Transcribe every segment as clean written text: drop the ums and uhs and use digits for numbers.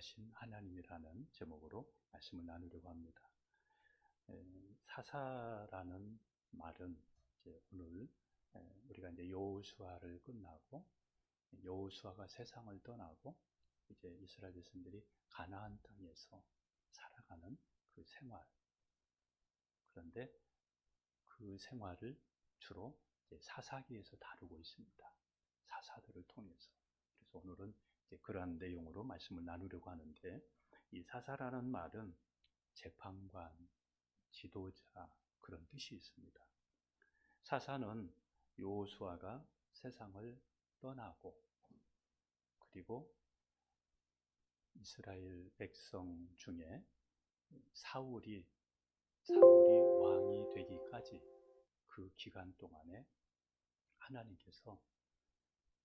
위대하신 하나님이라는 제목으로 말씀을 나누려고 합니다. 사사라는 말은 이제 오늘 우리가 이제 여호수아를 끝나고 여호수아가 세상을 떠나고 이제 이스라엘 백성들이 가나안 땅에서 살아가는 그 생활, 그런데 그 생활을 주로 이제 사사기에서 다루고 있습니다. 사사들을 통해서. 그래서 오늘은 이제 그러한 내용으로 말씀을 나누려고 하는데, 이 사사라는 말은 재판관, 지도자, 그런 뜻이 있습니다. 사사는 여호수아가 세상을 떠나고 그리고 이스라엘 백성 중에 사울이 왕이 되기까지 그 기간 동안에 하나님께서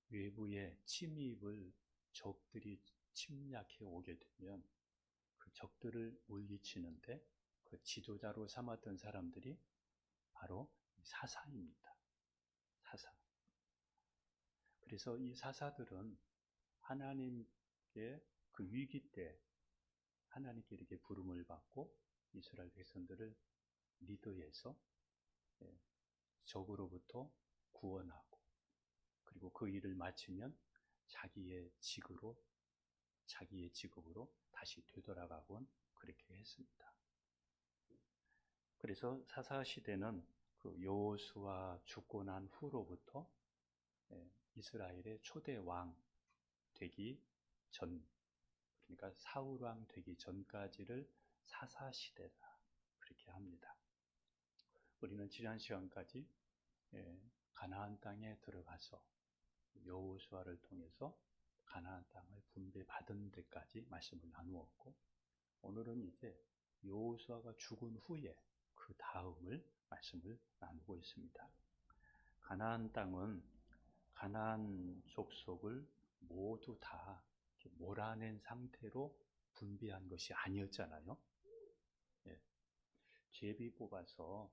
외부의 침입을 적들이 침략해 오게 되면 그 적들을 물리치는데 그 지도자로 삼았던 사람들이 바로 사사입니다. 사사. 그래서 이 사사들은 하나님께 그 위기 때 하나님께 이렇게 부름을 받고 이스라엘 백성들을 리더해서 적으로부터 구원하고 그리고 그 일을 마치면 자기의 직업으로 다시 되돌아가곤 그렇게 했습니다. 그래서 사사 시대는 그 여호수아 죽고 난 후로부터 이스라엘의 초대 왕 되기 전, 그러니까 사울 왕 되기 전까지를 사사 시대다 그렇게 합니다. 우리는 지난 시간까지 가나안 땅에 들어가서 여호수아를 통해서 가나안 땅을 분배받은 데까지 말씀을 나누었고, 오늘은 이제 여호수아가 죽은 후에 그 다음을 말씀을 나누고 있습니다. 가나안 땅은 가나안 족속을 모두 다 몰아낸 상태로 분배한 것이 아니었잖아요. 제비 뽑아서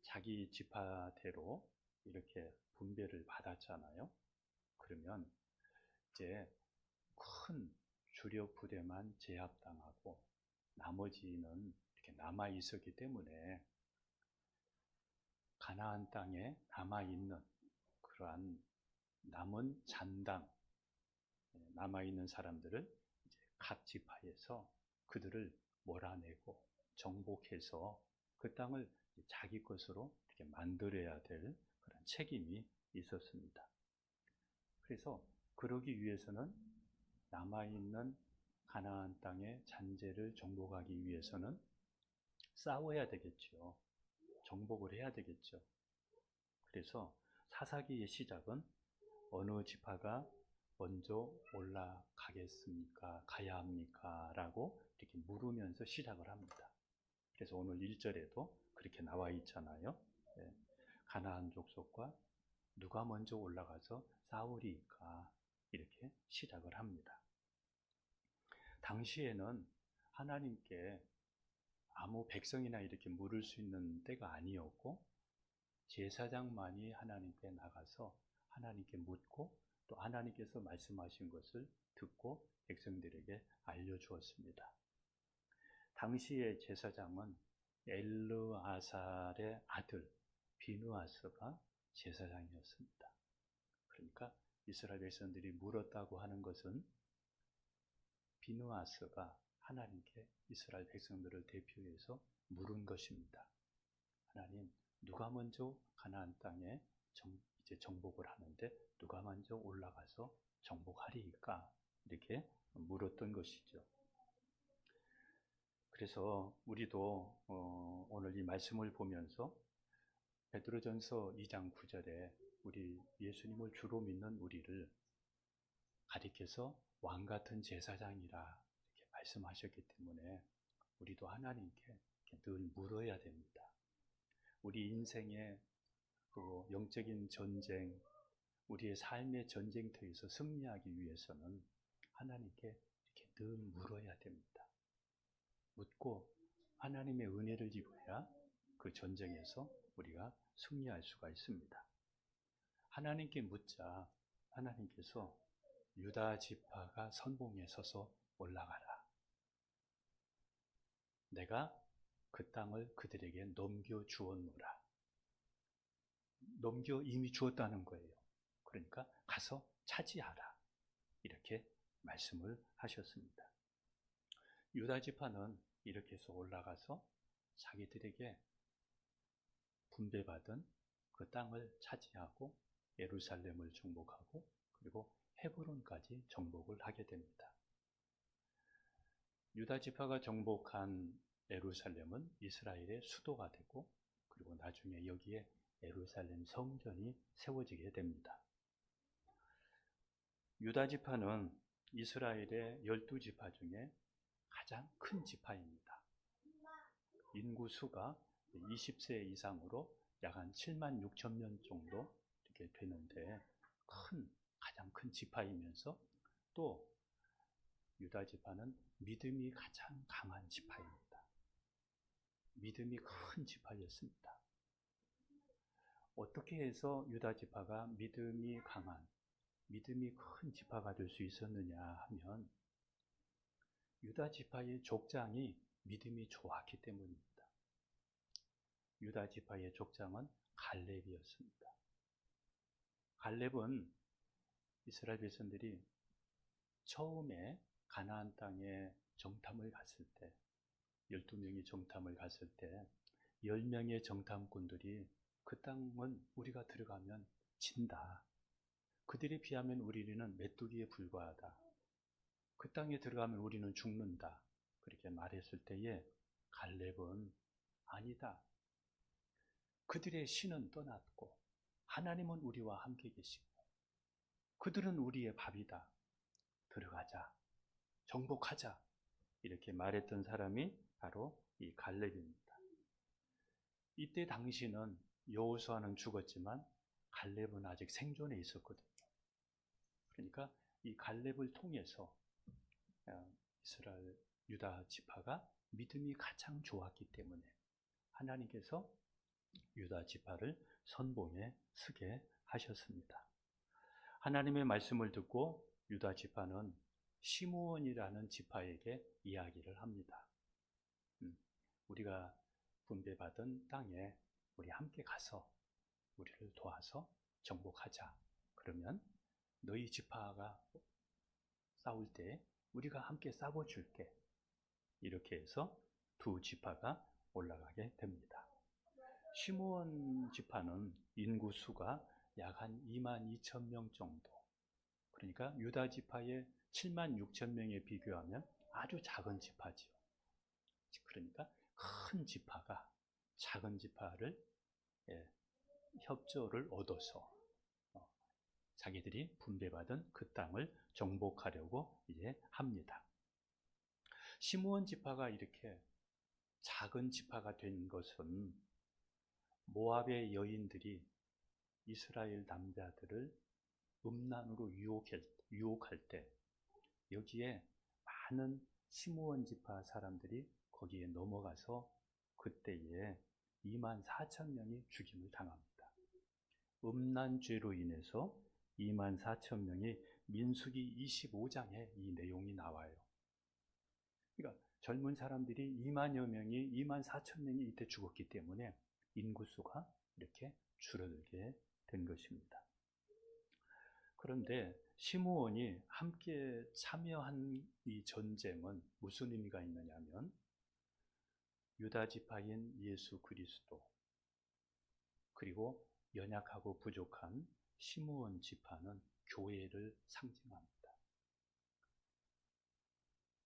자기 지파대로 이렇게 분배를 받았잖아요. 그러면 이제 큰 주력 부대만 제압당하고 나머지는 이렇게 남아 있었기 때문에 가나안 땅에 남아 있는 그러한 남은 잔당, 남아 있는 사람들을 이제 각 지파에서 그들을 몰아내고 정복해서 그 땅을 자기 것으로 이렇게 만들어야 될 그런 책임이 있었습니다. 그래서 그러기 위해서는 남아있는 가나안 땅의 잔재를 정복하기 위해서는 싸워야 되겠죠. 정복을 해야 되겠죠. 그래서 사사기의 시작은 어느 지파가 먼저 올라가겠습니까? 가야 합니까? 라고 이렇게 물으면서 시작을 합니다. 그래서 오늘 1절에도 그렇게 나와 있잖아요. 가나안 족속과 누가 먼저 올라가서 싸우리까? 이렇게 시작을 합니다. 당시에는 하나님께 아무 백성이나 이렇게 물을 수 있는 때가 아니었고, 제사장만이 하나님께 나가서 하나님께 묻고 또 하나님께서 말씀하신 것을 듣고 백성들에게 알려주었습니다. 당시의 제사장은 엘르아살의 아들 비느하스가 제사장이었습니다. 그러니까 이스라엘 백성들이 물었다고 하는 것은 비느하스가 하나님께 이스라엘 백성들을 대표해서 물은 것입니다. 하나님, 누가 먼저 가나안 땅에 이제 정복을 하는데 누가 먼저 올라가서 정복하리까? 이렇게 물었던 것이죠. 그래서 우리도 오늘 이 말씀을 보면서 베드로전서 2장 9절에 우리 예수님을 주로 믿는 우리를 가리켜서 왕 같은 제사장이라 이렇게 말씀하셨기 때문에 우리도 하나님께 늘 물어야 됩니다. 우리 인생의 그 영적인 전쟁, 우리의 삶의 전쟁터에서 승리하기 위해서는 하나님께 이렇게 늘 물어야 됩니다. 묻고 하나님의 은혜를 입어야 그 전쟁에서 우리가 승리할 수가 있습니다. 하나님께 묻자 하나님께서 유다 지파가 선봉에 서서 올라가라. 내가 그 땅을 그들에게 넘겨 주었노라. 넘겨 이미 주었다는 거예요. 그러니까 가서 차지하라. 이렇게 말씀을 하셨습니다. 유다 지파는 이렇게 해서 올라가서 자기들에게 분배받은 그 땅을 차지하고 예루살렘을 정복하고 그리고 헤브론까지 정복을 하게 됩니다. 유다 지파가 정복한 예루살렘은 이스라엘의 수도가 되고 그리고 나중에 여기에 예루살렘 성전이 세워지게 됩니다. 유다 지파는 이스라엘의 12지파 중에 가장 큰 지파입니다. 인구수가 20세 이상으로 약 한 7만 6천 명 정도 이렇게 되는데 가장 큰 지파이면서 또 유다 지파는 믿음이 가장 강한 지파입니다. 믿음이 큰 지파였습니다. 어떻게 해서 유다 지파가 믿음이 강한, 믿음이 큰 지파가 될 수 있었느냐 하면 유다 지파의 족장이 믿음이 좋았기 때문입니다. 유다 지파의 족장은 갈렙이었습니다. 갈렙은 이스라엘 백성들이 처음에 가나안 땅에 정탐을 갔을 때 12명이 정탐을 갔을 때 10명의 정탐꾼들이 그 땅은 우리가 들어가면 진다. 그들에 비하면 우리는 메뚜기에 불과하다. 그 땅에 들어가면 우리는 죽는다. 그렇게 말했을 때에 갈렙은 아니다. 그들의 신은 떠났고 하나님은 우리와 함께 계시고 그들은 우리의 밥이다. 들어가자. 정복하자. 이렇게 말했던 사람이 바로 이 갈렙입니다. 이때 당시는 여호수아는 죽었지만 갈렙은 아직 생존해 있었거든요. 그러니까 이 갈렙을 통해서 이스라엘 유다 지파가 믿음이 가장 좋았기 때문에 하나님께서 유다 지파를 선봉에 서게 하셨습니다. 하나님의 말씀을 듣고 유다 지파는 시므온이라는 지파에게 이야기를 합니다. 우리가 분배받은 땅에 우리 함께 가서 우리를 도와서 정복하자. 그러면 너희 지파가 싸울 때 우리가 함께 싸워줄게. 이렇게 해서 두 지파가 올라가게 됩니다. 시므온 지파는 인구수가 약 한 2만 2천 명 정도. 그러니까 유다 지파의 7만 6천 명에 비교하면 아주 작은 지파지요. 그러니까 큰 지파가 작은 지파를 협조를 얻어서 자기들이 분배받은 그 땅을 정복하려고 이제 합니다. 시므온 지파가 이렇게 작은 지파가 된 것은 모압의 여인들이 이스라엘 남자들을 음란으로 유혹할 때 여기에 많은 시므온 지파 사람들이 거기에 넘어가서 그때에 2만 4천 명이 죽임을 당합니다. 음란죄로 인해서 2만 4천 명이 민수기 25장에 이 내용이 나와요. 그러니까 젊은 사람들이 2만여 명이 2만 4천 명이 이때 죽었기 때문에 인구수가 이렇게 줄어들게 된 것입니다. 그런데 시므온이 함께 참여한 이 전쟁은 무슨 의미가 있느냐면 유다 지파인 예수 그리스도 그리고 연약하고 부족한 시므온 지파는 교회를 상징합니다.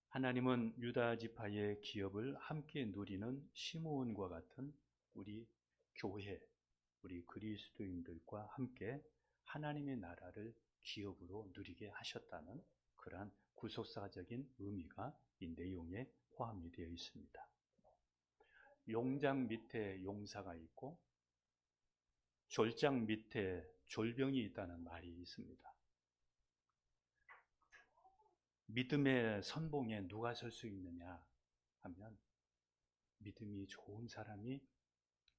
하나님은 유다 지파의 기업을 함께 누리는 시므온과 같은 우리 교회, 우리 그리스도인들과 함께 하나님의 나라를 기업으로 누리게 하셨다는 그러한 구속사적인 의미가 이 내용에 포함이 되어 있습니다. 용장 밑에 용사가 있고 졸장 밑에 졸병이 있다는 말이 있습니다. 믿음의 선봉에 누가 설 수 있느냐 하면 믿음이 좋은 사람이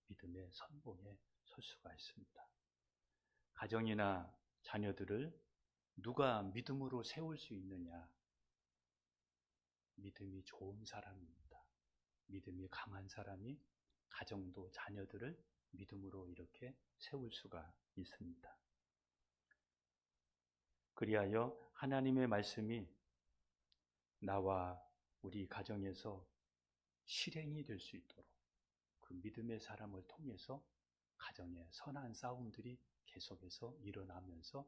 믿음의 선봉에 설 수가 있습니다. 가정이나 자녀들을 누가 믿음으로 세울 수 있느냐? 믿음이 좋은 사람입니다. 믿음이 강한 사람이 가정도 자녀들을 믿음으로 이렇게 세울 수가 있습니다. 그리하여 하나님의 말씀이 나와 우리 가정에서 실행이 될 수 있도록 그 믿음의 사람을 통해서 가정의 선한 싸움들이 계속해서 일어나면서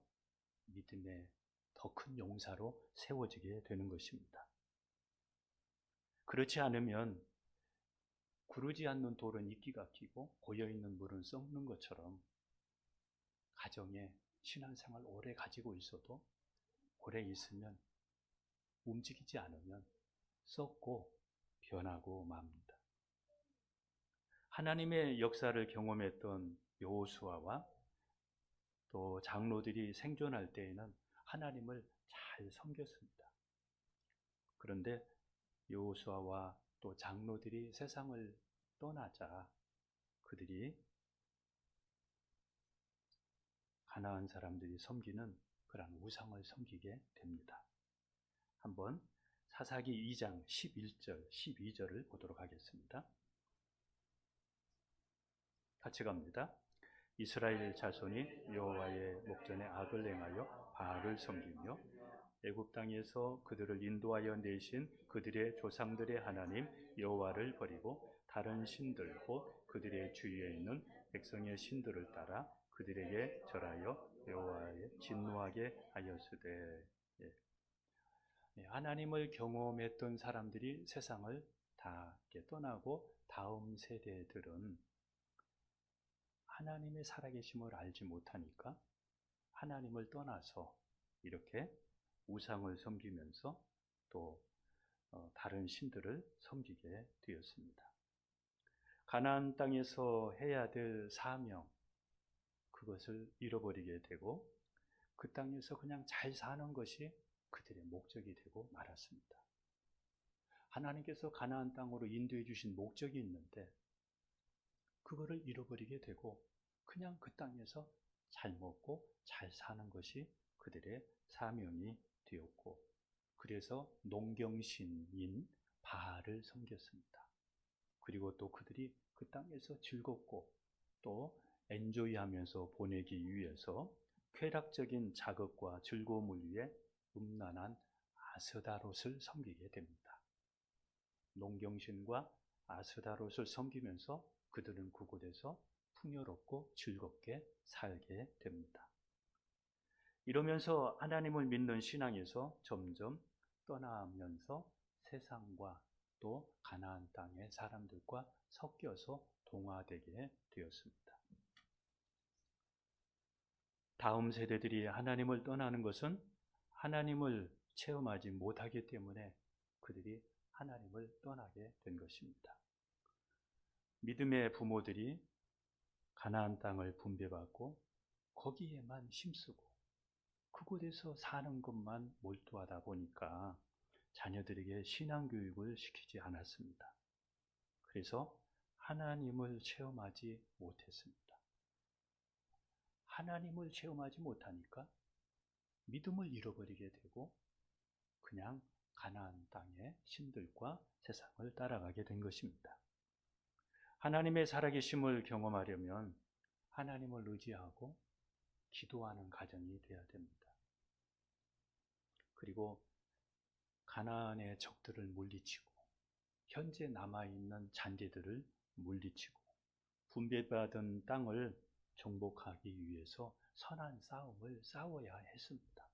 믿음의 더 큰 용사로 세워지게 되는 것입니다. 그렇지 않으면 구르지 않는 돌은 이끼가 끼고 고여있는 물은 썩는 것처럼 가정에 신앙생활 오래 가지고 있어도 오래 있으면 움직이지 않으면 썩고 변하고 맙니다. 하나님의 역사를 경험했던 여호수아와 또 장로들이 생존할 때에는 하나님을 잘 섬겼습니다. 그런데 여호수아와 또 장로들이 세상을 떠나자 그들이 가나안 사람들이 섬기는 그런 우상을 섬기게 됩니다. 한번 사사기 2장 11절, 12절을 보도록 하겠습니다. 같이 갑니다. 이스라엘 자손이 여호와의 목전에 악을 행하여 바알을 섬기며 애굽 땅에서 그들을 인도하여 내신 그들의 조상들의 하나님 여호와를 버리고 다른 신들 곧 그들의 주위에 있는 백성의 신들을 따라 그들에게 절하여 여호와의 진노하게 하였으되. 하나님을 경험했던 사람들이 세상을 다 떠나고 다음 세대들은 하나님의 살아계심을 알지 못하니까 하나님을 떠나서 이렇게 우상을 섬기면서 또 다른 신들을 섬기게 되었습니다. 가나안 땅에서 해야 될 사명, 그것을 잃어버리게 되고 그 땅에서 그냥 잘 사는 것이 그들의 목적이 되고 말았습니다. 하나님께서 가나안 땅으로 인도해 주신 목적이 있는데 그거를 잃어버리게 되고 그냥 그 땅에서 잘 먹고 잘 사는 것이 그들의 사명이 되었고 그래서 농경신인 바알을 섬겼습니다. 그리고 또 그들이 그 땅에서 즐겁고 또 엔조이하면서 보내기 위해서 쾌락적인 자극과 즐거움을 위해 음란한 아스다롯을 섬기게 됩니다. 농경신과 아스다롯을 섬기면서 그들은 그곳에서 풍요롭고 즐겁게 살게 됩니다. 이러면서 하나님을 믿는 신앙에서 점점 떠나면서 세상과 또 가나안 땅의 사람들과 섞여서 동화되게 되었습니다. 다음 세대들이 하나님을 떠나는 것은 하나님을 체험하지 못하기 때문에 그들이 하나님을 떠나게 된 것입니다. 믿음의 부모들이 가나안 땅을 분배받고 거기에만 힘쓰고 그곳에서 사는 것만 몰두하다 보니까 자녀들에게 신앙교육을 시키지 않았습니다. 그래서 하나님을 체험하지 못했습니다. 하나님을 체험하지 못하니까 믿음을 잃어버리게 되고 그냥 가나안 땅의 신들과 세상을 따라가게 된 것입니다. 하나님의 살아계심을 경험하려면 하나님을 의지하고 기도하는 가정이 되어야 됩니다. 그리고 가나안의 적들을 물리치고 현재 남아있는 잔재들을 물리치고 분배받은 땅을 정복하기 위해서 선한 싸움을 싸워야 했습니다.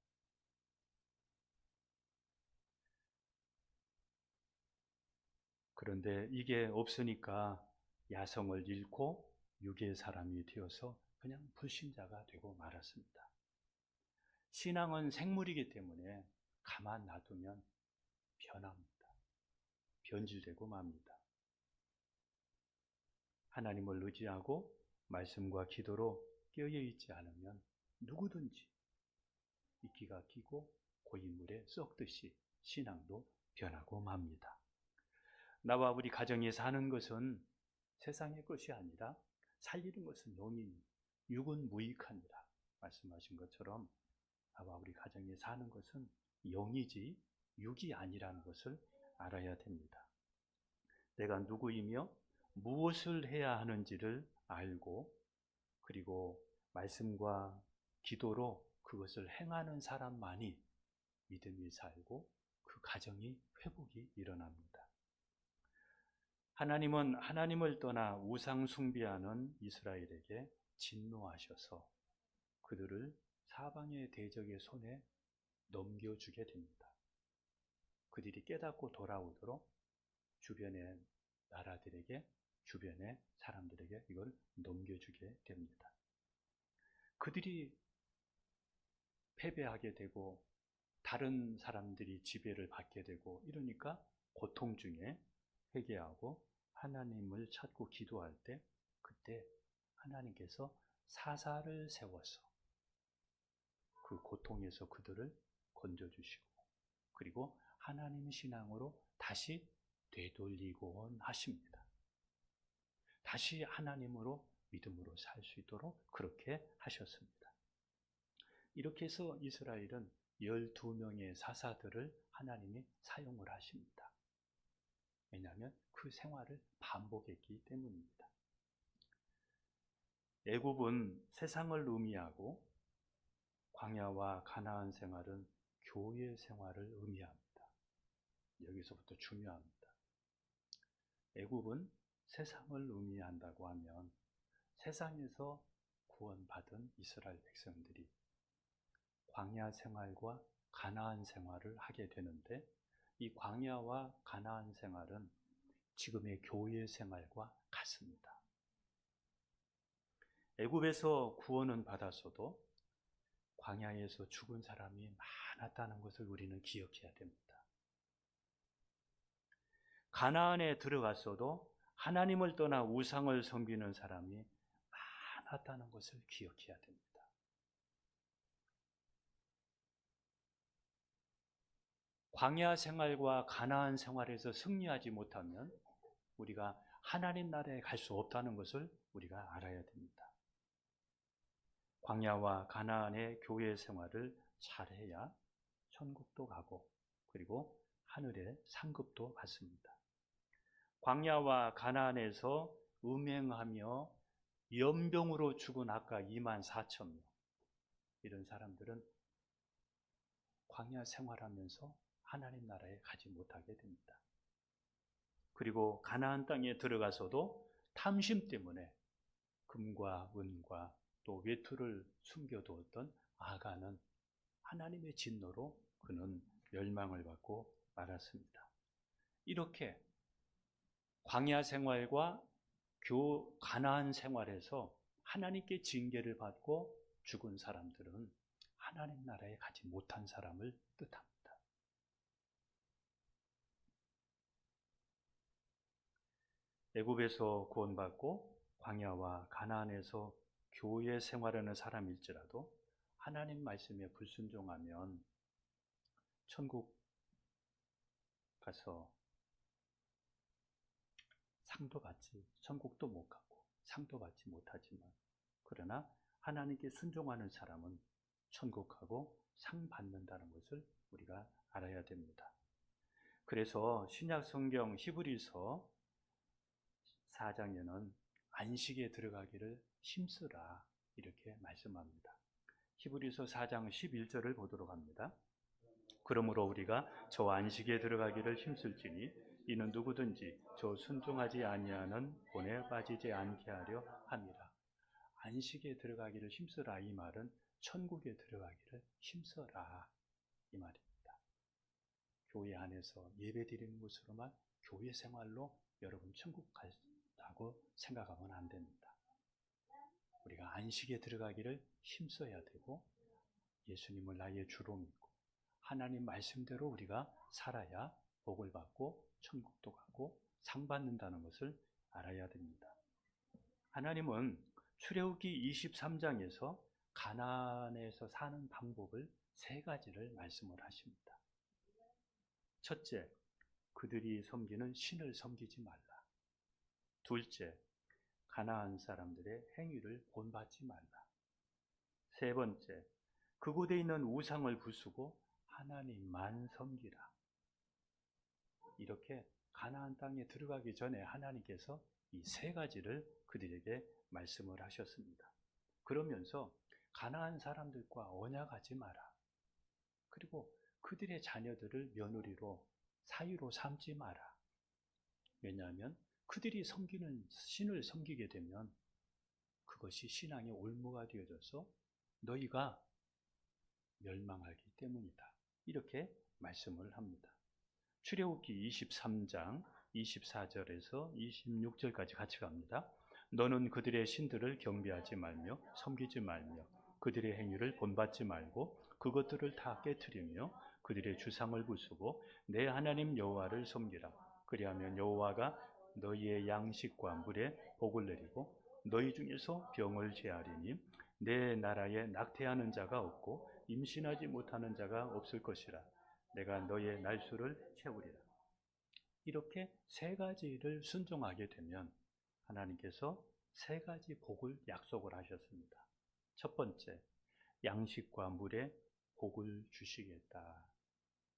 그런데 이게 없으니까 야성을 잃고 육의 사람이 되어서 그냥 불신자가 되고 말았습니다. 신앙은 생물이기 때문에 가만 놔두면 변합니다. 변질되고 맙니다. 하나님을 의지하고 말씀과 기도로 깨어있지 않으면 누구든지 이끼가 끼고 고인물에 썩듯이 신앙도 변하고 맙니다. 나와 우리 가정이 사는 것은 세상의 것이 아니라 살리는 것은 영이니 육은 무익하니라 말씀하신 것처럼 나와 우리 가정이 사는 것은 영이지 육이 아니라는 것을 알아야 됩니다. 내가 누구이며 무엇을 해야 하는지를 알고 그리고 말씀과 기도로 그것을 행하는 사람만이 믿음이 살고 그 가정이 회복이 일어납니다. 하나님은 하나님을 떠나 우상 숭배하는 이스라엘에게 진노하셔서 그들을 사방의 대적의 손에 넘겨주게 됩니다. 그들이 깨닫고 돌아오도록 주변의 나라들에게, 주변의 사람들에게 이걸 넘겨주게 됩니다. 그들이 패배하게 되고 다른 사람들이 지배를 받게 되고 이러니까 고통 중에 회개하고 하나님을 찾고 기도할 때 그때 하나님께서 사사를 세워서 그 고통에서 그들을 건져주시고 그리고 하나님 신앙으로 다시 되돌리곤 하십니다. 다시 하나님으로 믿음으로 살 수 있도록 그렇게 하셨습니다. 이렇게 해서 이스라엘은 12명의 사사들을 하나님이 사용을 하십니다. 왜냐하면 그 생활을 반복했기 때문입니다. 애굽은 세상을 의미하고 광야와 가나안 생활은 교회 생활을 의미합니다. 여기서부터 중요합니다. 애굽은 세상을 의미한다고 하면 세상에서 구원받은 이스라엘 백성들이 광야 생활과 가나안 생활을 하게 되는데 이 광야와 가나안 생활은 지금의 교회 생활과 같습니다. 애굽에서 구원은 받았어도 광야에서 죽은 사람이 많았다는 것을 우리는 기억해야 됩니다. 가나안에 들어갔어도 하나님을 떠나 우상을 섬기는 사람이 많았다는 것을 기억해야 됩니다. 광야 생활과 가나안 생활에서 승리하지 못하면 우리가 하나님 나라에 갈 수 없다는 것을 우리가 알아야 됩니다. 광야와 가나안의 교회 생활을 잘해야 천국도 가고 그리고 하늘의 상급도 받습니다. 광야와 가나안에서 음행하며 연병으로 죽은 아까 24,000명 이런 사람들은 광야 생활하면서 하나님 나라에 가지 못하게 됩니다. 그리고 가나안 땅에 들어가서도 탐심 때문에 금과 은과 또 외투를 숨겨두었던 아간은 하나님의 진노로 그는 멸망을 받고 말았습니다. 이렇게 광야 생활과 가나안 생활에서 하나님께 징계를 받고 죽은 사람들은 하나님 나라에 가지 못한 사람을 뜻합니다. 애굽에서 구원받고 광야와 가나안에서 교회 생활하는 사람일지라도 하나님 말씀에 불순종하면 천국 가서 상도 받지, 천국도 못 가고 상도 받지 못하지만 그러나 하나님께 순종하는 사람은 천국 가고 상 받는다는 것을 우리가 알아야 됩니다. 그래서 신약 성경 히브리서 4장에는 안식에 들어가기를 힘쓰라 이렇게 말씀합니다. 히브리서 4장 11절을 보도록 합니다. 그러므로 우리가 저 안식에 들어가기를 힘쓸지니 이는 누구든지 저 순종하지 아니하는 본에 빠지지 않게 하려 함이라. 안식에 들어가기를 힘쓰라 이 말은 천국에 들어가기를 힘써라 이 말입니다. 교회 안에서 예배 드리는 것으로만 교회 생활로 여러분 천국 간다고 생각하면 안 됩니다. 우리가 안식에 들어가기를 힘써야 되고 예수님을 나의 주로 믿고 하나님 말씀대로 우리가 살아야 복을 받고 천국도 가고 상 받는다는 것을 알아야 됩니다. 하나님은 출애굽기 23장에서 가나안에서 사는 방법을 3가지를 말씀을 하십니다. 첫째, 그들이 섬기는 신을 섬기지 말라. 둘째, 가나안 사람들의 행위를 본받지 말라. 세 번째, 그곳에 있는 우상을 부수고 하나님만 섬기라. 이렇게 가나안 땅에 들어가기 전에 하나님께서 이 세 가지를 그들에게 말씀을 하셨습니다. 그러면서 가나안 사람들과 언약하지 마라. 그리고 그들의 자녀들을 며느리로 사위로 삼지 마라. 왜냐하면 그들이 섬기는 신을 섬기게 되면 그것이 신앙의 올무가 되어져서 너희가 멸망하기 때문이다. 이렇게 말씀을 합니다. 출애굽기 23장 24절에서 26절까지 같이 갑니다. 너는 그들의 신들을 경배하지 말며 섬기지 말며 그들의 행위를 본받지 말고 그것들을 다 깨트리며 그들의 주상을 부수고 내 하나님 여호와를 섬기라. 그리하면 여호와가 너희의 양식과 물에 복을 내리고 너희 중에서 병을 제하리니 내 나라에 낙태하는 자가 없고 임신하지 못하는 자가 없을 것이라. 내가 너희의 날수를 채우리라. 이렇게 세 가지를 순종하게 되면 하나님께서 세 가지 복을 약속을 하셨습니다. 첫 번째, 양식과 물에 복을 주시겠다.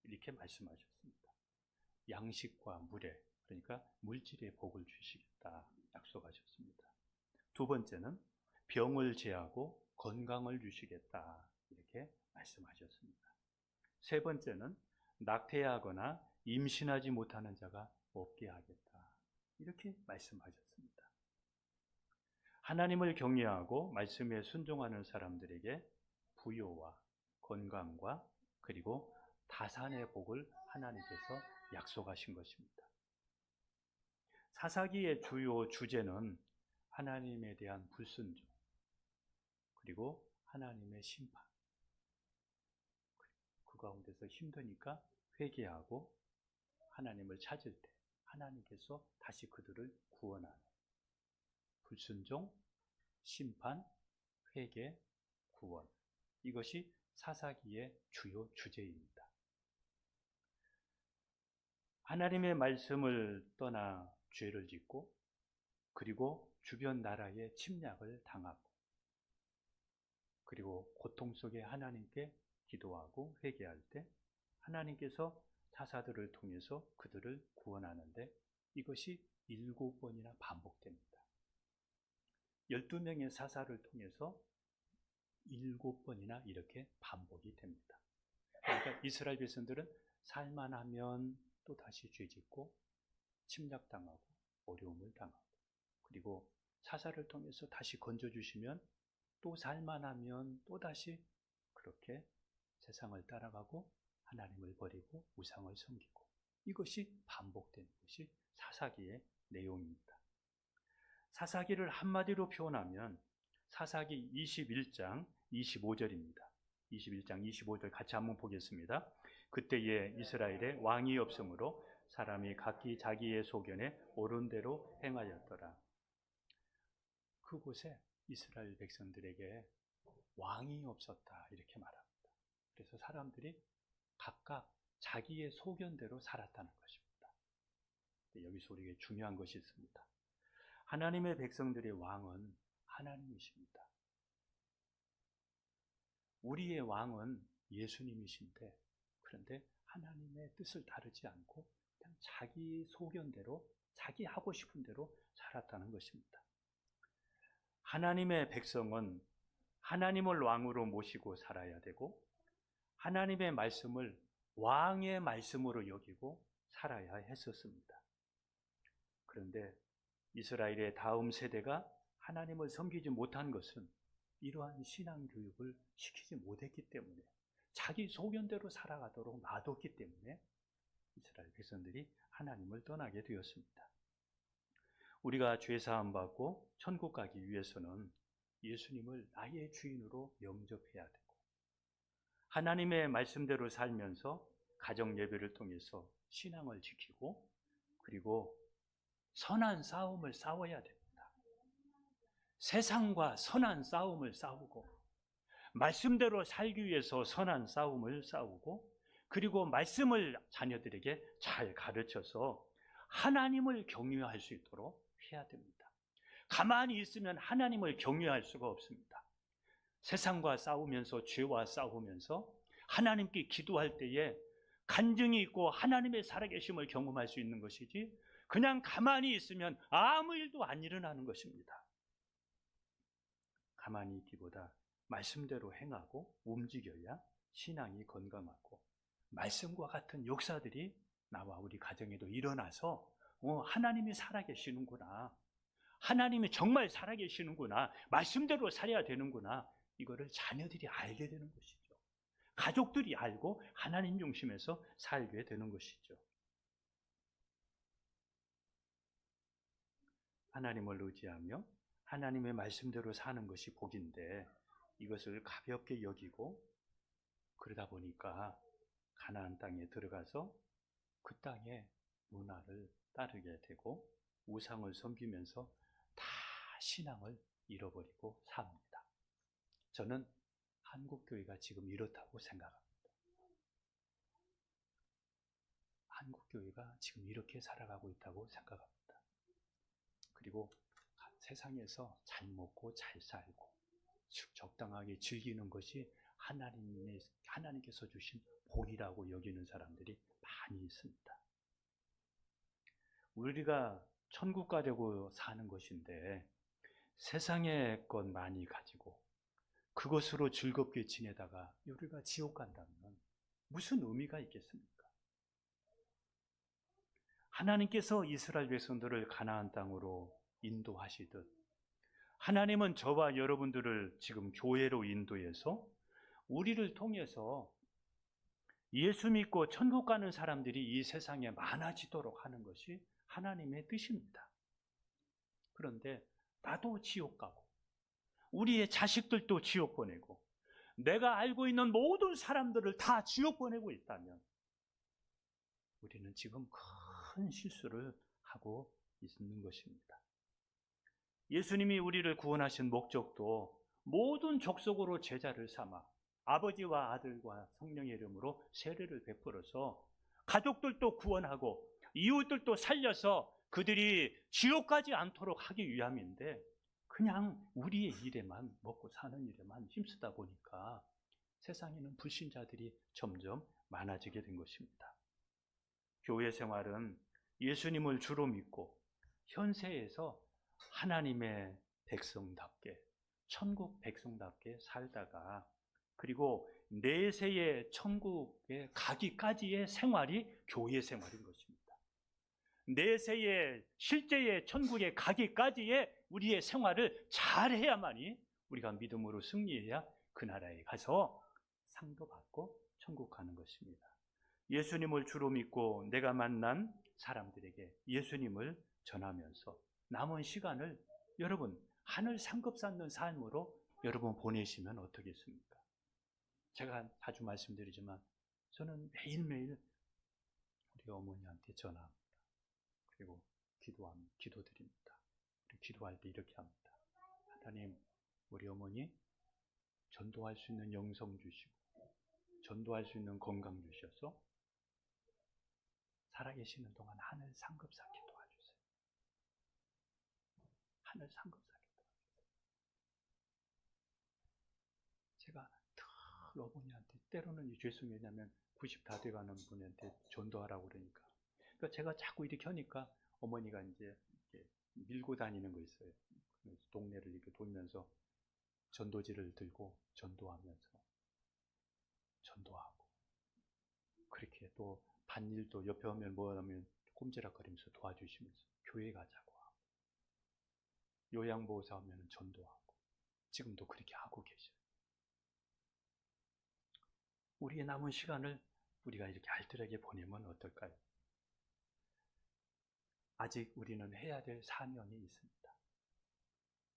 이렇게 말씀하셨습니다. 양식과 물에, 그러니까 물질의 복을 주시겠다 약속하셨습니다. 두 번째는 병을 제하고 건강을 주시겠다. 이렇게 말씀하셨습니다. 세 번째는 낙태하거나 임신하지 못하는 자가 없게 하겠다. 이렇게 말씀하셨습니다. 하나님을 경외하고 말씀에 순종하는 사람들에게 부요와 건강과 그리고 다산의 복을 하나님께서 약속하신 것입니다. 사사기의 주요 주제는 하나님에 대한 불순종, 그리고 하나님의 심판, 그 가운데서 힘드니까 회개하고 하나님을 찾을 때 하나님께서 다시 그들을 구원하는 불순종, 심판, 회개, 구원, 이것이 사사기의 주요 주제입니다. 하나님의 말씀을 떠나 죄를 짓고 그리고 주변 나라의 침략을 당하고 그리고 고통 속에 하나님께 기도하고 회개할 때 하나님께서 사사들을 통해서 그들을 구원하는데 이것이 7번이나 반복됩니다. 12명의 사사를 통해서 7번이나 이렇게 반복이 됩니다. 그러니까 이스라엘 백성들은 살만하면 또 다시 죄짓고 침략당하고 어려움을 당하고 그리고 사사를 통해서 다시 건져주시면 또 살만하면 또 다시 그렇게 세상을 따라가고 하나님을 버리고 우상을 섬기고 이것이 반복되는 것이 사사기의 내용입니다. 사사기를 한마디로 표현하면 사사기 21장 25절입니다. 21장 25절 같이 한번 보겠습니다. 그때에 이스라엘에 왕이 없으므로 사람이 각기 자기의 소견에 옳은 대로 행하였더라. 그곳에 이스라엘 백성들에게 왕이 없었다 이렇게 말합니다. 그래서 사람들이 각각 자기의 소견대로 살았다는 것입니다. 여기서 우리에게 중요한 것이 있습니다. 하나님의 백성들의 왕은 하나님이십니다. 우리의 왕은 예수님이신데 그런데 하나님의 뜻을 따르지 않고 그냥 자기 소견대로 자기 하고 싶은 대로 살았다는 것입니다. 하나님의 백성은 하나님을 왕으로 모시고 살아야 되고 하나님의 말씀을 왕의 말씀으로 여기고 살아야 했었습니다. 그런데 이스라엘의 다음 세대가 하나님을 섬기지 못한 것은 이러한 신앙 교육을 시키지 못했기 때문에 자기 소견대로 살아가도록 놔뒀기 때문에 이스라엘 백성들이 하나님을 떠나게 되었습니다. 우리가 죄사함 받고 천국 가기 위해서는 예수님을 나의 주인으로 영접해야 되고 하나님의 말씀대로 살면서 가정 예배를 통해서 신앙을 지키고 그리고 선한 싸움을 싸워야 됩니다. 세상과 선한 싸움을 싸우고 말씀대로 살기 위해서 선한 싸움을 싸우고 그리고 말씀을 자녀들에게 잘 가르쳐서 하나님을 경외할 수 있도록 해야 됩니다. 가만히 있으면 하나님을 경외할 수가 없습니다. 세상과 싸우면서, 죄와 싸우면서 하나님께 기도할 때에 간증이 있고 하나님의 살아계심을 경험할 수 있는 것이지, 그냥 가만히 있으면 아무 일도 안 일어나는 것입니다. 가만히 있기보다 말씀대로 행하고 움직여야 신앙이 건강하고 말씀과 같은 역사들이 나와 우리 가정에도 일어나서 하나님이 살아계시는구나, 하나님이 정말 살아계시는구나, 말씀대로 살아야 되는구나, 이거를 자녀들이 알게 되는 것이죠. 가족들이 알고 하나님 중심에서 살게 되는 것이죠. 하나님을 의지하며 하나님의 말씀대로 사는 것이 복인데, 이것을 가볍게 여기고 그러다 보니까 가나안 땅에 들어가서 그 땅의 문화를 따르게 되고 우상을 섬기면서 다 신앙을 잃어버리고 삽니다. 저는 한국교회가 지금 이렇다고 생각합니다. 한국교회가 지금 이렇게 살아가고 있다고 생각합니다. 그리고 세상에서 잘 먹고 잘 살고 적당하게 즐기는 것이 하나님께서 주신 복이라고 여기는 사람들이 많이 있습니다. 우리가 천국 가려고 사는 것인데 세상의 것 많이 가지고 그것으로 즐겁게 지내다가 우리가 지옥 간다면 무슨 의미가 있겠습니까? 하나님께서 이스라엘 백성들을 가나안 땅으로 인도하시듯 하나님은 저와 여러분들을 지금 교회로 인도해서 우리를 통해서 예수 믿고 천국 가는 사람들이 이 세상에 많아지도록 하는 것이 하나님의 뜻입니다. 그런데 나도 지옥 가고 우리의 자식들도 지옥 보내고 내가 알고 있는 모든 사람들을 다 지옥 보내고 있다면 우리는 지금 큰 실수를 하고 있는 것입니다. 예수님이 우리를 구원하신 목적도 모든 족속으로 제자를 삼아 아버지와 아들과 성령의 이름으로 세례를 베풀어서 가족들도 구원하고 이웃들도 살려서 그들이 지옥 가지 않도록 하기 위함인데, 그냥 우리의 일에만, 먹고 사는 일에만 힘쓰다 보니까 세상에는 불신자들이 점점 많아지게 된 것입니다. 교회 생활은 예수님을 주로 믿고 현세에서 하나님의 백성답게, 천국 백성답게 살다가 그리고 내세의 천국에 가기까지의 생활이 교회 생활인 것입니다. 내세의 실제의 천국에 가기까지의 우리의 생활을 잘해야만이 우리가 믿음으로 승리해야 그 나라에 가서 상도 받고 천국 가는 것입니다. 예수님을 주로 믿고 내가 만난 사람들에게 예수님을 전하면서 남은 시간을 여러분 하늘 상급 쌓는 삶으로 여러분 보내시면 어떻겠습니까? 제가 자주 말씀드리지만 저는 매일매일 우리 어머니한테 전화합니다. 그리고 기도드립니다. 그리고 기도할 때 이렇게 합니다. 하나님, 우리 어머니 전도할 수 있는 영성 주시고 전도할 수 있는 건강 주셔서 살아계시는 동안 하늘 상급 쌓게 도와주세요. 하늘 상급 쌓게 도와주세요. 제가 늘 어머니한테 때로는 죄송해요. 왜냐하면 90 다 돼가는 분한테 전도하라고 그러니까. 그러니까 제가 자꾸 이렇게 하니까 어머니가 이제 이렇게 밀고 다니는 거 있어요. 동네를 이렇게 돌면서 전도지를 들고 전도하면서 전도하고, 그렇게 또 반일도 옆에 오면 뭐 하면 꼼지락거리면서 도와주시면서 교회 가자고 하고, 요양보호사 오면 전도하고, 지금도 그렇게 하고 계셔요. 우리의 남은 시간을 우리가 이렇게 알뜰하게 보내면 어떨까요? 아직 우리는 해야 될 사명이 있습니다.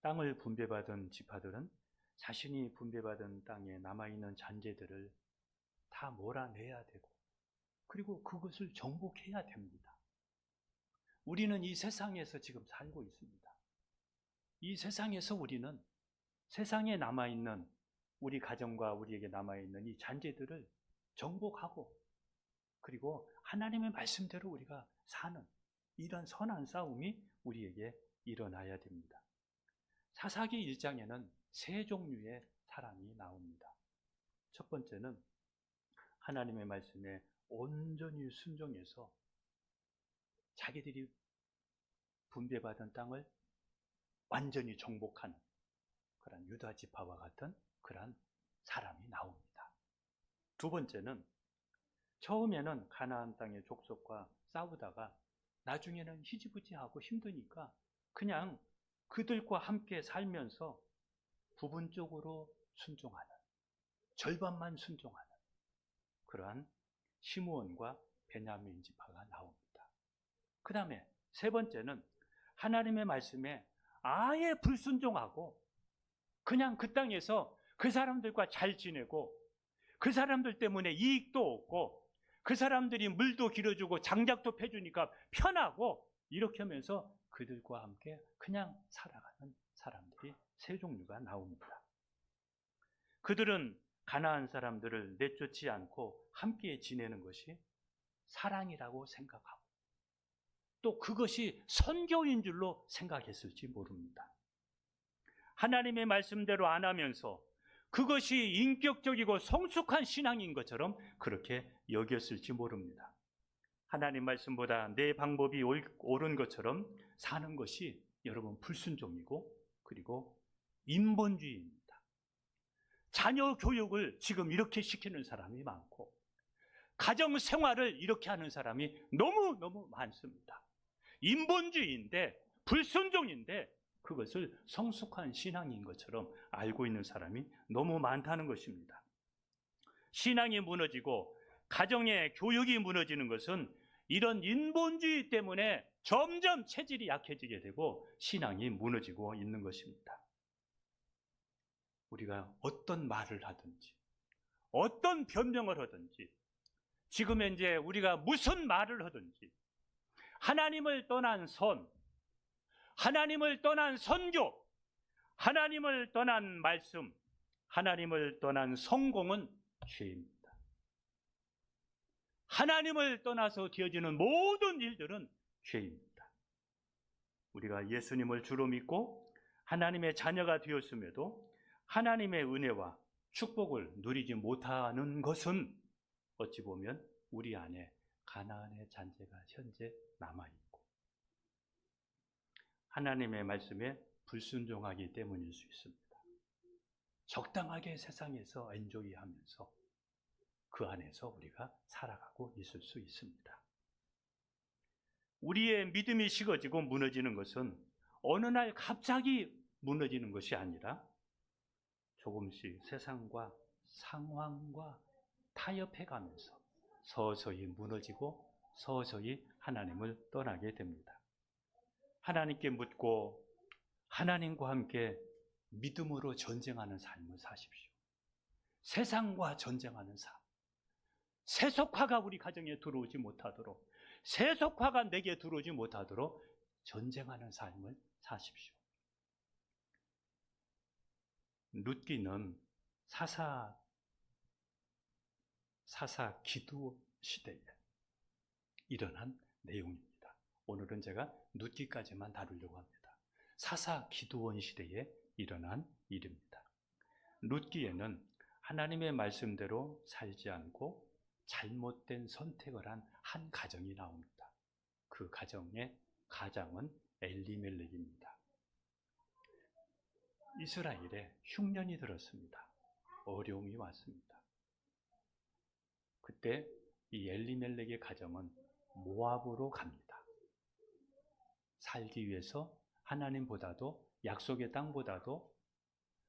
땅을 분배받은 지파들은 자신이 분배받은 땅에 남아있는 잔재들을 다 몰아내야 되고, 그리고 그것을 정복해야 됩니다. 우리는 이 세상에서 지금 살고 있습니다. 이 세상에서 우리는 세상에 남아있는 우리 가정과 우리에게 남아있는 이 잔재들을 정복하고, 그리고 하나님의 말씀대로 우리가 사는 이런 선한 싸움이 우리에게 일어나야 됩니다. 사사기 1장에는 세 종류의 사람이 나옵니다. 첫 번째는 하나님의 말씀에 온전히 순종해서 자기들이 분배받은 땅을 완전히 정복하는 그런 유다 지파와 같은 그런 사람이 나옵니다. 두 번째는 처음에는 가나안 땅의 족속과 싸우다가 나중에는 희지부지하고 힘드니까 그냥 그들과 함께 살면서 부분적으로 순종하는, 절반만 순종하는 그러한 시므온과 베냐민 지파가 나옵니다. 그 다음에 세 번째는 하나님의 말씀에 아예 불순종하고 그냥 그 땅에서 그 사람들과 잘 지내고 그 사람들 때문에 이익도 얻고 그 사람들이 물도 길어주고 장작도 패주니까 편하고 이렇게 하면서 그들과 함께 그냥 살아가는 사람들이 세 종류가 나옵니다. 그들은 가나안 사람들을 내쫓지 않고 함께 지내는 것이 사랑이라고 생각하고 또 그것이 선교인 줄로 생각했을지 모릅니다. 하나님의 말씀대로 안 하면서 그것이 인격적이고 성숙한 신앙인 것처럼 그렇게 여겼을지 모릅니다. 하나님 말씀보다 내 방법이 옳은 것처럼 사는 것이 여러분 불순종이고 그리고 인본주의입니다. 자녀 교육을 지금 이렇게 시키는 사람이 많고 가정 생활을 이렇게 하는 사람이 너무너무 많습니다. 인본주의인데 불순종인데 그것을 성숙한 신앙인 것처럼 알고 있는 사람이 너무 많다는 것입니다. 신앙이 무너지고 가정의 교육이 무너지는 것은 이런 인본주의 때문에 점점 체질이 약해지게 되고 신앙이 무너지고 있는 것입니다. 우리가 어떤 말을 하든지 어떤 변명을 하든지 지금 현재 우리가 무슨 말을 하든지 하나님을 떠난 선, 하나님을 떠난 선교, 하나님을 떠난 말씀, 하나님을 떠난 성공은 죄입니다. 하나님을 떠나서 되어지는 모든 일들은 죄입니다. 우리가 예수님을 주로 믿고 하나님의 자녀가 되었음에도 하나님의 은혜와 축복을 누리지 못하는 것은 어찌 보면 우리 안에 가나안의 잔재가 현재 남아있고 하나님의 말씀에 불순종하기 때문일 수 있습니다. 적당하게 세상에서 엔조이하면서 그 안에서 우리가 살아가고 있을 수 있습니다. 우리의 믿음이 식어지고 무너지는 것은 어느 날 갑자기 무너지는 것이 아니라 조금씩 세상과 상황과 타협해가면서 서서히 무너지고 서서히 하나님을 떠나게 됩니다. 하나님께 묻고 하나님과 함께 믿음으로 전쟁하는 삶을 사십시오. 세상과 전쟁하는 삶. 세속화가 우리 가정에 들어오지 못하도록, 세속화가 내게 들어오지 못하도록 전쟁하는 삶을 사십시오. 룻기는 사사 기도 시대에 일어난 내용입니다. 오늘은 제가 룻기까지만 다루려고 합니다. 사사 기도원 시대에 일어난 일입니다. 룻기에는 하나님의 말씀대로 살지 않고 잘못된 선택을 한 한 가정이 나옵니다. 그 가정의 가장은 엘리멜렉입니다. 이스라엘에 흉년이 들었습니다. 어려움이 왔습니다. 그때 이 엘리멜렉의 가정은 모압으로 갑니다. 살기 위해서 하나님보다도 약속의 땅보다도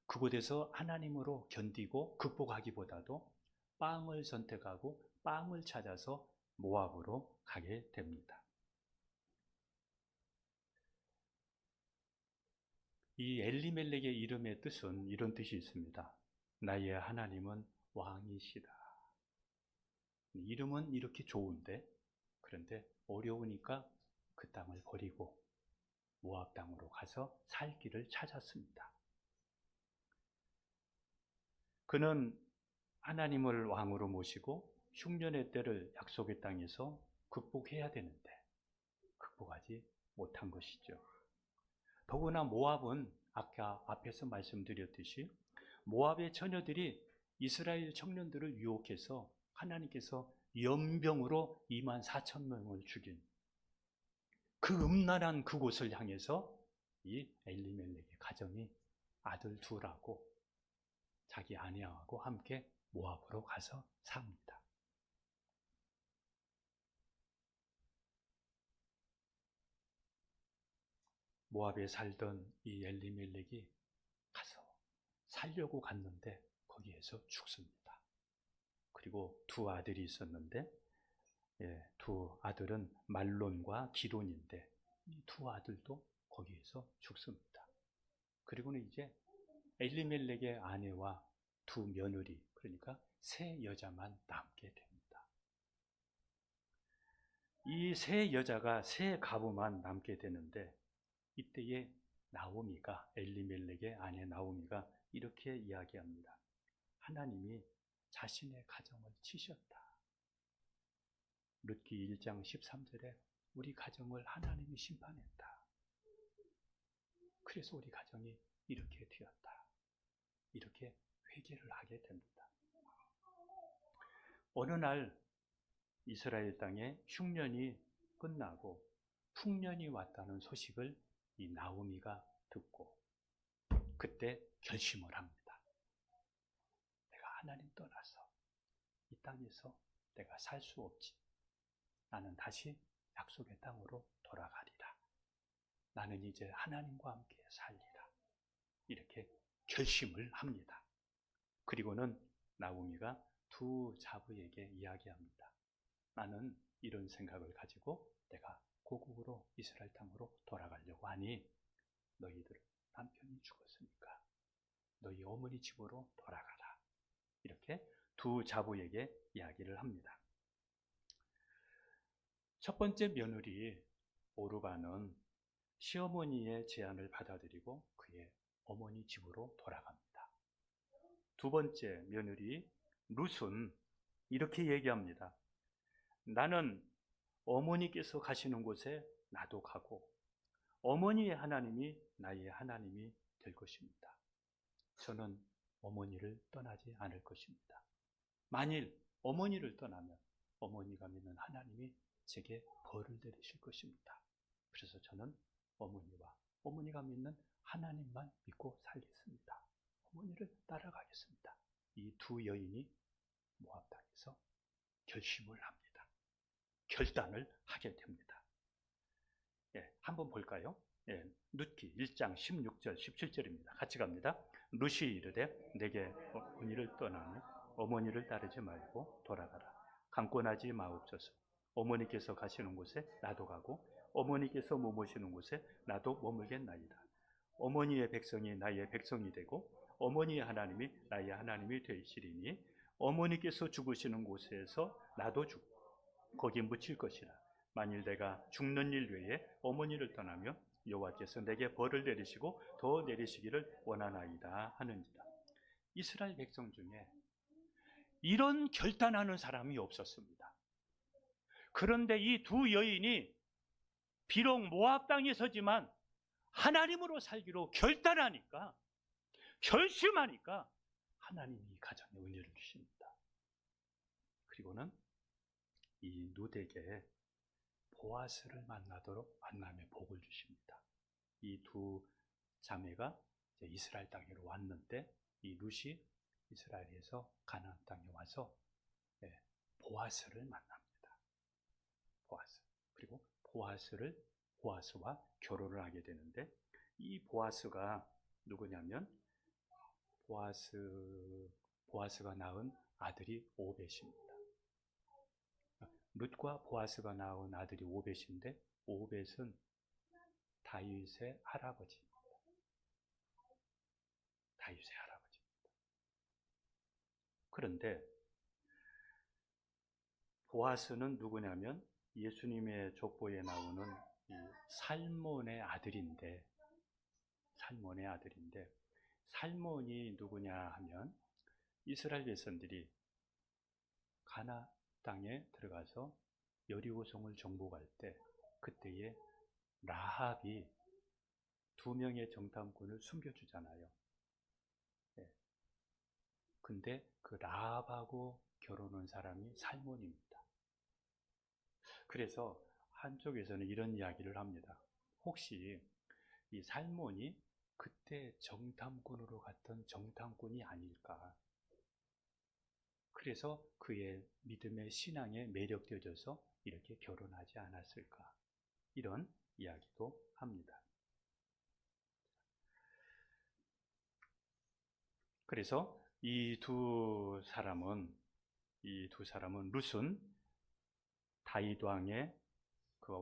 그곳에서 하나님으로 견디고 극복하기보다도 빵을 선택하고 빵을 찾아서 모압으로 가게 됩니다. 이 엘리멜렉의 이름의 뜻은 이런 뜻이 있습니다. 나의 하나님은 왕이시다. 이름은 이렇게 좋은데 그런데 어려우니까 그 땅을 버리고 모압 땅으로 가서 살 길을 찾았습니다. 그는 하나님을 왕으로 모시고 흉년의 때를 약속의 땅에서 극복해야 되는데 극복하지 못한 것이죠. 더구나 모압은 아까 앞에서 말씀드렸듯이 모압의 처녀들이 이스라엘 청년들을 유혹해서 하나님께서 연병으로 24,000명을 죽인 그 음란한 그곳을 향해서 이 엘리멜렉의 가정이 아들 둘하고 자기 아내하고 함께 모압으로 가서 삽니다. 모압에 살던 이 엘리멜렉이 가서 살려고 갔는데 거기에서 죽습니다. 그리고 두 아들이 있었는데 두 아들은 말론과 기돈인데 이 두 아들도 거기에서 죽습니다. 그리고는 이제 엘리멜렉의 아내와 두 며느리, 그러니까 세 여자만 남게 됩니다. 이 세 여자가 세 가부만 남게 되는데 이때에 나오미가, 엘리멜렉의 아내 나오미가 이렇게 이야기합니다. 하나님이 자신의 가정을 치셨다. 룻기 1장 13절에 우리 가정을 하나님이 심판했다. 그래서 우리 가정이 이렇게 되었다. 이렇게 회개를 하게 됩니다. 어느 날 이스라엘 땅에 흉년이 끝나고 풍년이 왔다는 소식을 이 나오미가 듣고 그때 결심을 합니다. 내가 하나님 떠나서 이 땅에서 내가 살 수 없지. 나는 다시 약속의 땅으로 돌아가리라. 나는 이제 하나님과 함께 살리라. 이렇게 결심을 합니다. 그리고는 나오미가 두 자부에게 이야기합니다. 나는 이런 생각을 가지고 내가 고국으로 이스라엘 땅으로 돌아가려고 하니 너희들 남편이 죽었으니까 너희 어머니 집으로 돌아가라. 이렇게 두 자부에게 이야기를 합니다. 첫 번째 며느리 오르바는 시어머니의 제안을 받아들이고 그의 어머니 집으로 돌아갑니다. 두 번째 며느리 룻은 이렇게 얘기합니다. 나는 어머니께서 가시는 곳에 나도 가고 어머니의 하나님이 나의 하나님이 될 것입니다. 저는 어머니를 떠나지 않을 것입니다. 만일 어머니를 떠나면 어머니가 믿는 하나님이 제게 벌을 내리실 것입니다. 그래서 저는 어머니와 어머니가 믿는 하나님만 믿고 살겠습니다. 어머니를 따라가겠습니다. 이 두 여인이 모압 땅에서 결심을 합니다. 결단을 하게 됩니다. 한번 볼까요? 룻기 1장 16절 17절입니다. 같이 갑니다. 룻이 이르되 내게 어머니를 떠나면 어머니를 따르지 말고 돌아가라. 강권하지 마옵소서. 어머니께서 가시는 곳에 나도 가고 어머니께서 머무시는 곳에 나도 머물겠나이다. 어머니의 백성이 나의 백성이 되고 어머니의 하나님이 나의 하나님이 되시리니 어머니께서 죽으시는 곳에서 나도 죽고 거기 묻힐 것이라. 만일 내가 죽는 일 외에 어머니를 떠나면 여호와께서 내게 벌을 내리시고 더 내리시기를 원하나이다 하는지라. 이스라엘 백성 중에 이런 결단하는 사람이 없었습니다. 그런데 이 두 여인이 비록 모압 땅에 서지만 하나님으로 살기로 결단하니까, 결심하니까 하나님이 이 가정에 은혜를 주십니다. 그리고는 이 룻에게 보아스를 만나도록 만남의 복을 주십니다. 이 두 자매가 이스라엘 땅으로 왔는데 이 룻이 이스라엘에서 가나안 땅에 와서 보아스를 만납니다. 보아스. 그리고 보아스와 결혼을 하게 되는데 이 보아스가 누구냐면 보아스가 낳은 아들이 오벳입니다. 룻과 보아스가 낳은 아들이 오벳인데 오벳은 다윗의 할아버지입니다. 다윗의 할아버지입니다. 그런데 보아스는 누구냐면 예수님의 족보에 나오는 이 살몬의 아들인데 살몬이 누구냐 하면 이스라엘 백성들이 가나안 땅에 들어가서 여리고성을 정복할 때 그때에 라합이 두 명의 정탐꾼을 숨겨주잖아요. 근데 그 라합하고 결혼한 사람이 살몬입니다. 그래서 한쪽에서는 이런 이야기를 합니다. 혹시 이 살몬이 그때 정탐꾼으로 갔던 정탐꾼이 아닐까? 그래서 그의 믿음의 신앙에 매력되어져서 이렇게 결혼하지 않았을까? 이런 이야기도 합니다. 그래서 이 두 사람은 룻은 다윗 왕의 그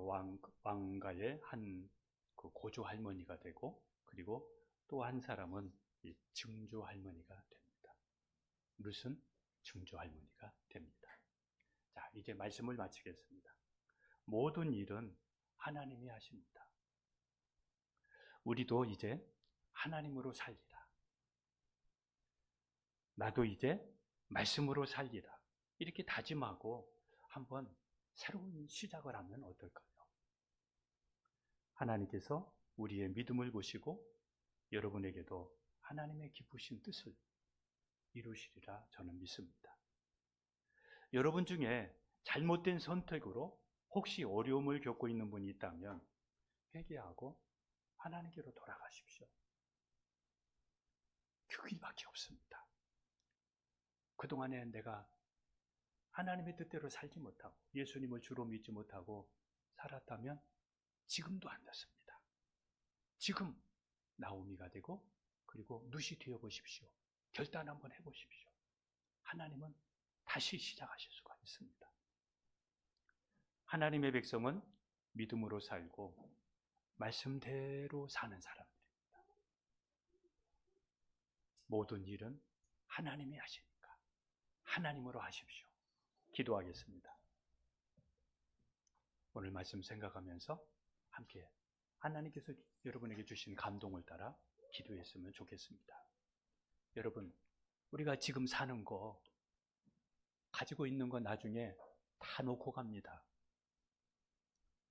왕가의 한 그 고조 할머니가 되고, 그리고 또 한 사람은 이 증조 할머니가 됩니다. 룻은 증조 할머니가 됩니다. 자, 이제 말씀을 마치겠습니다. 모든 일은 하나님이 하십니다. 우리도 이제 하나님으로 살리라. 나도 이제 말씀으로 살리라. 이렇게 다짐하고 한번 새로운 시작을 하면 어떨까요? 하나님께서 우리의 믿음을 보시고 여러분에게도 하나님의 기쁘신 뜻을 이루시리라 저는 믿습니다. 여러분 중에 잘못된 선택으로 혹시 어려움을 겪고 있는 분이 있다면 회개하고 하나님께로 돌아가십시오. 그 길밖에 없습니다. 그동안에 내가 하나님의 뜻대로 살지 못하고 예수님을 주로 믿지 못하고 살았다면 지금도 안 됐습니다. 지금 나오미가 되고 그리고 룻이 되어 보십시오. 결단 한번 해보십시오. 하나님은 다시 시작하실 수가 있습니다. 하나님의 백성은 믿음으로 살고 말씀대로 사는 사람들입니다. 모든 일은 하나님이 하시니까 하나님으로 하십시오. 기도하겠습니다. 오늘 말씀 생각하면서 함께 하나님께서 여러분에게 주신 감동을 따라 기도했으면 좋겠습니다. 여러분, 우리가 지금 사는 거, 가지고 있는 거 나중에 다 놓고 갑니다.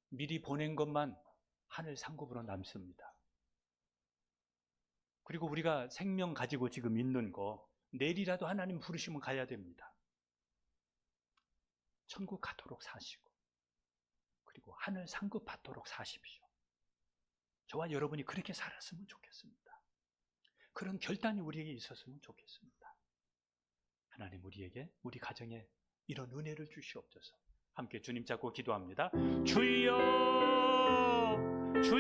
미리 보낸 것만 하늘 상급으로 남습니다. 그리고 우리가 생명 가지고 지금 있는 거, 내일이라도 하나님 부르시면 가야 됩니다. 천국 가도록 사시고, 그리고 하늘 상급 받도록 사십시오. 저와 여러분이 그렇게 살았으면 좋겠습니다. 그런 결단이 우리에게 있었으면 좋겠습니다. 하나님 우리에게, 우리 가정에 이런 은혜를 주시옵소서. 함께 주님 잡고 기도합니다. 주여, 주여.